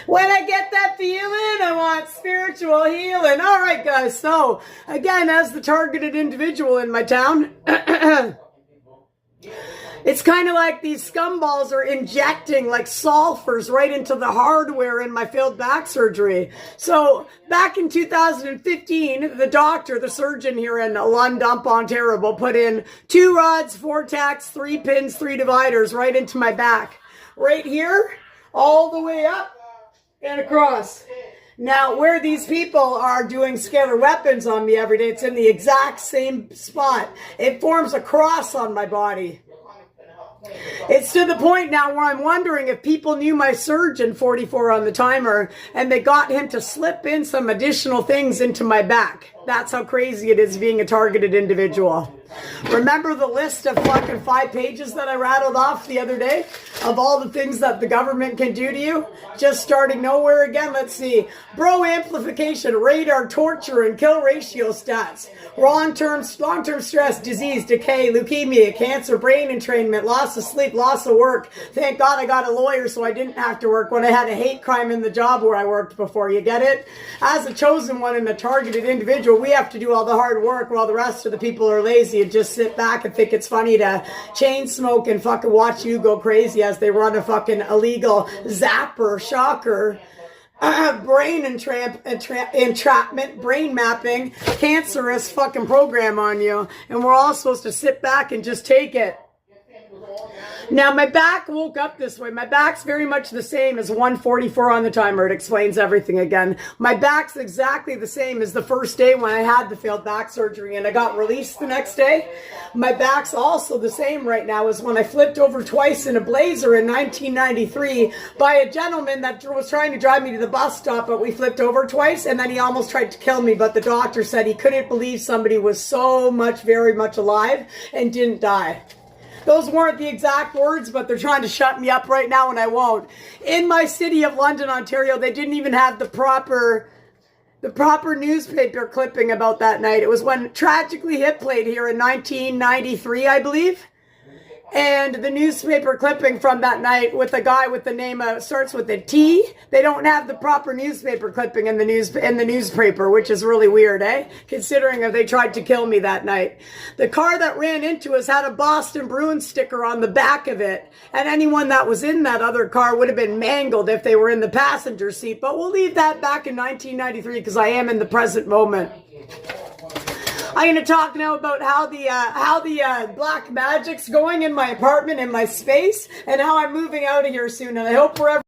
When I get that feeling, I want spiritual healing. All right, guys. So, again, as the targeted individual in my town, it's kind of like these scumballs are injecting like sulfurs right into the hardware in my failed back surgery. So back in 2015, the doctor, the surgeon here in London, Ontario, put in 2 rods, 4 tacks, 3 pins, 3 dividers right into my back. Right here, all the way up and across. Now, where these people are doing scalar weapons on me every day, it's in the exact same spot. It forms a cross on my body. It's to the point now where I'm wondering if people knew my surgeon, 44 on the timer, and they got him to slip in some additional things into my back. That's how crazy it is being a targeted individual. Remember the list of fucking 5 pages that I rattled off the other day of all the things that the government can do to you? Just starting nowhere again. Let's see. Bro amplification, radar, torture, and kill ratio stats. Long-term stress, disease, decay, leukemia, cancer, brain entrainment, loss of sleep, loss of work. Thank God I got a lawyer so I didn't have to work when I had a hate crime in the job where I worked before. You get it? As a chosen one and a targeted individual, we have to do all the hard work while the rest of the people are lazy and just sit back and think it's funny to chain smoke and fucking watch you go crazy as they run a fucking illegal zapper, shocker, brain entrapment, brain mapping, cancerous fucking program on you. And we're all supposed to sit back and just take it. Now, my back woke up this way. My back's very much the same as 144 on the timer. It explains everything again. My back's exactly the same as the first day when I had the failed back surgery and I got released the next day. My back's also the same right now as when I flipped over twice in a Blazer in 1993 by a gentleman that was trying to drive me to the bus stop, but we flipped over twice and then he almost tried to kill me, but the doctor said he couldn't believe somebody was so much, very much alive and didn't die. Those weren't the exact words, but they're trying to shut me up right now and I won't. In my city of London, Ontario, they didn't even have the proper newspaper clipping about that night. It was when Tragically Hip played here in 1993, I believe. And the newspaper clipping from that night with a guy with the name starts with a T. They don't have the proper newspaper clipping in the newspaper, which is really weird, eh? Considering if they tried to kill me that night. The car that ran into us had a Boston Bruins sticker on the back of it, and anyone that was in that other car would have been mangled if they were in the passenger seat. But we'll leave that back in 1993 because I am in the present moment. I'm going to talk now about how the black magic's going in my apartment, in my space, and how I'm moving out of here soon. And I hope wherever